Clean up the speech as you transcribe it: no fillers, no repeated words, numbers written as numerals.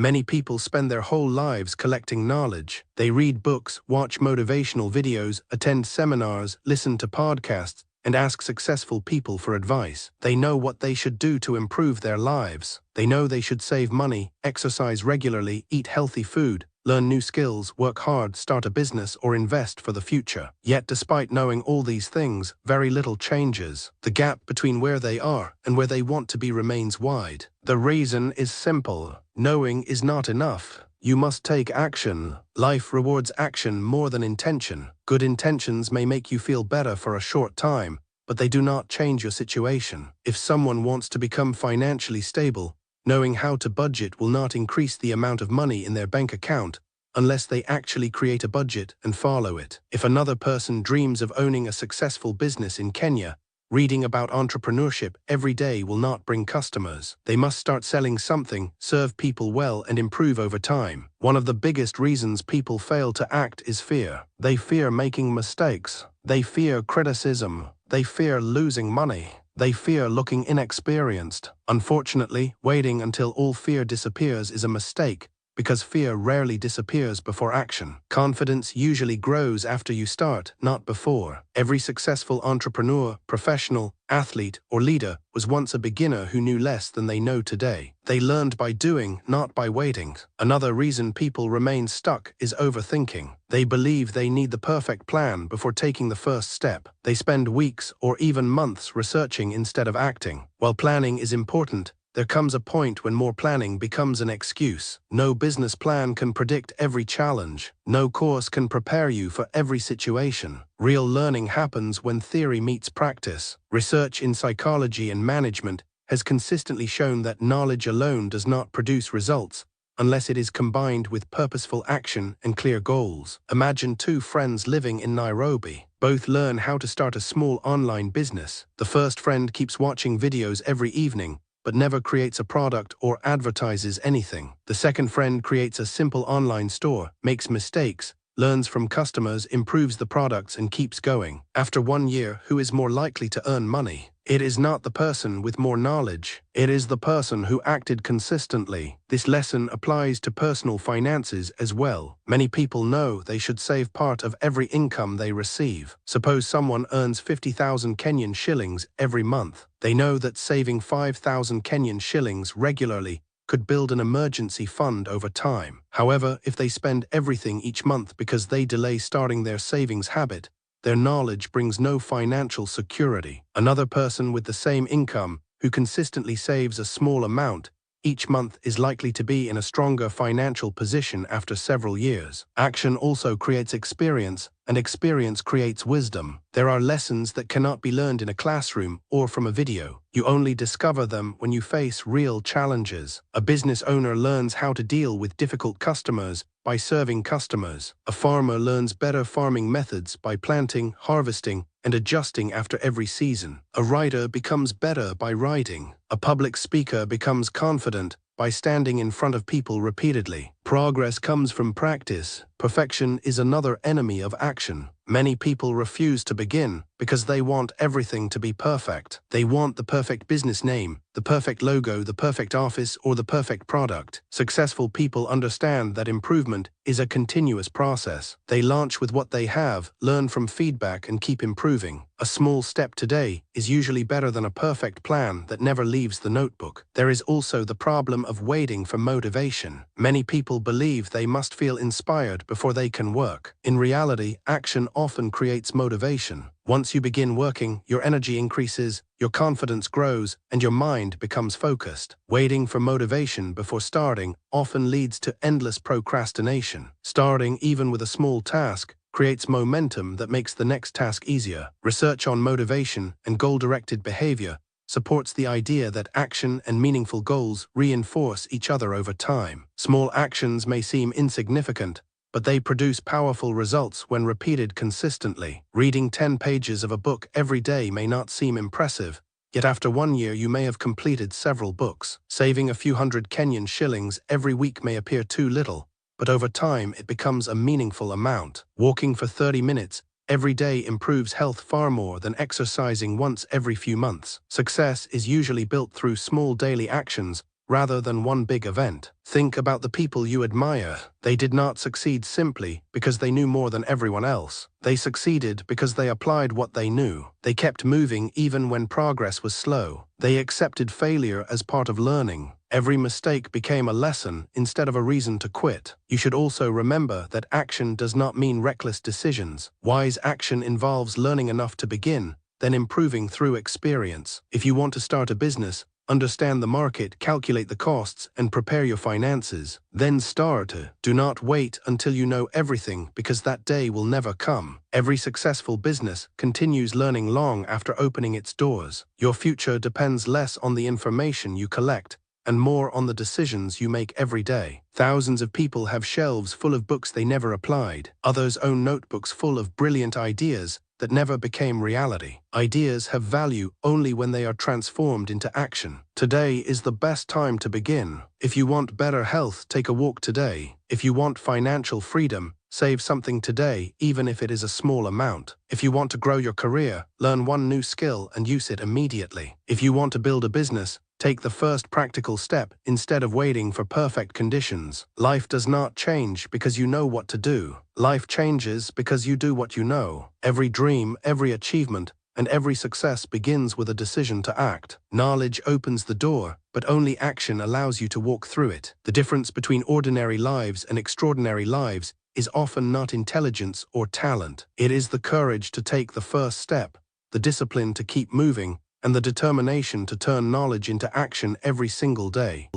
Many people spend their whole lives collecting knowledge. They read books, watch motivational videos, attend seminars, listen to podcasts, and ask successful people for advice. They know what they should do to improve their lives. They know they should save money, exercise regularly, eat healthy food, learn new skills, work hard, start a business, or invest for the future. Yet despite knowing all these things, very little changes. The gap between where they are and where they want to be remains wide. The reason is simple. Knowing is not enough. You must take action. Life rewards action more than intention. Good intentions may make you feel better for a short time, but they do not change your situation. If someone wants to become financially stable, knowing how to budget will not increase the amount of money in their bank account unless they actually create a budget and follow it. If another person dreams of owning a successful business in Kenya, reading about entrepreneurship every day will not bring customers. They must start selling something, serve people well, and improve over time. One of the biggest reasons people fail to act is fear. They fear making mistakes. They fear criticism. They fear losing money. They fear looking inexperienced. Unfortunately, waiting until all fear disappears is a mistake, because fear rarely disappears before action. Confidence usually grows after you start, not before. Every successful entrepreneur, professional, athlete, or leader was once a beginner who knew less than they know today. They learned by doing, not by waiting. Another reason people remain stuck is overthinking. They believe they need the perfect plan before taking the first step. They spend weeks or even months researching instead of acting. While planning is important, there comes a point when more planning becomes an excuse. No business plan can predict every challenge. No course can prepare you for every situation. Real learning happens when theory meets practice. Research in psychology and management has consistently shown that knowledge alone does not produce results unless it is combined with purposeful action and clear goals. Imagine two friends living in Nairobi. Both learn how to start a small online business. The first friend keeps watching videos every evening, but never creates a product or advertises anything. The second friend creates a simple online store, makes mistakes, learns from customers, improves the products, and keeps going. After 1 year, who is more likely to earn money? It is not the person with more knowledge. It is the person who acted consistently. This lesson applies to personal finances as well. Many people know they should save part of every income they receive. Suppose someone earns 50,000 Kenyan shillings every month. They know that saving 5,000 Kenyan shillings regularly could build an emergency fund over time. However, if they spend everything each month because they delay starting their savings habit, their knowledge brings no financial security. Another person with the same income, who consistently saves a small amount each month, is likely to be in a stronger financial position after several years. Action also creates experience, and experience creates wisdom. There are lessons that cannot be learned in a classroom or from a video. You only discover them when you face real challenges. A business owner learns how to deal with difficult customers by serving customers. A farmer learns better farming methods by planting, harvesting, and adjusting after every season. A writer becomes better by writing. A public speaker becomes confident by standing in front of people repeatedly. Progress comes from practice. Perfection is another enemy of action. Many people refuse to begin because they want everything to be perfect. They want the perfect business name, the perfect logo, the perfect office, or the perfect product. Successful people understand that improvement is a continuous process. They launch with what they have, learn from feedback, and keep improving. A small step today is usually better than a perfect plan that never leaves the notebook. There is also the problem of waiting for motivation. Many people believe they must feel inspired before they can work. In reality, action often creates motivation. Once you begin working, your energy increases, your confidence grows, and your mind becomes focused. Waiting for motivation before starting often leads to endless procrastination. Starting, even with a small task, creates momentum that makes the next task easier. Research on motivation and goal-directed behavior supports the idea that action and meaningful goals reinforce each other over time. Small actions may seem insignificant, but they produce powerful results when repeated consistently. Reading 10 pages of a book every day may not seem impressive, yet after 1 year you may have completed several books. Saving a few hundred Kenyan shillings every week may appear too little, but over time it becomes a meaningful amount. Walking for 30 minutes every day improves health far more than exercising once every few months. Success is usually built through small daily actions rather than one big event. Think about the people you admire. They did not succeed simply because they knew more than everyone else. They succeeded because they applied what they knew. They kept moving even when progress was slow. They accepted failure as part of learning. Every mistake became a lesson instead of a reason to quit. You should also remember that action does not mean reckless decisions. Wise action involves learning enough to begin, then improving through experience. If you want to start a business, understand the market, calculate the costs, and prepare your finances. Then start. Do not wait until you know everything, because that day will never come. Every successful business continues learning long after opening its doors. Your future depends less on the information you collect and more on the decisions you make every day. Thousands of people have shelves full of books they never applied. Others own notebooks full of brilliant ideas that never became reality. Ideas have value only when they are transformed into action. Today is the best time to begin. If you want better health, take a walk today. If you want financial freedom, save something today, even if it is a small amount. If you want to grow your career, learn one new skill and use it immediately. If you want to build a business, take the first practical step instead of waiting for perfect conditions. Life does not change because you know what to do. Life changes because you do what you know. Every dream, every achievement, and every success begins with a decision to act. Knowledge opens the door, but only action allows you to walk through it. The difference between ordinary lives and extraordinary lives is often not intelligence or talent. It is the courage to take the first step, the discipline to keep moving, and the determination to turn knowledge into action every single day.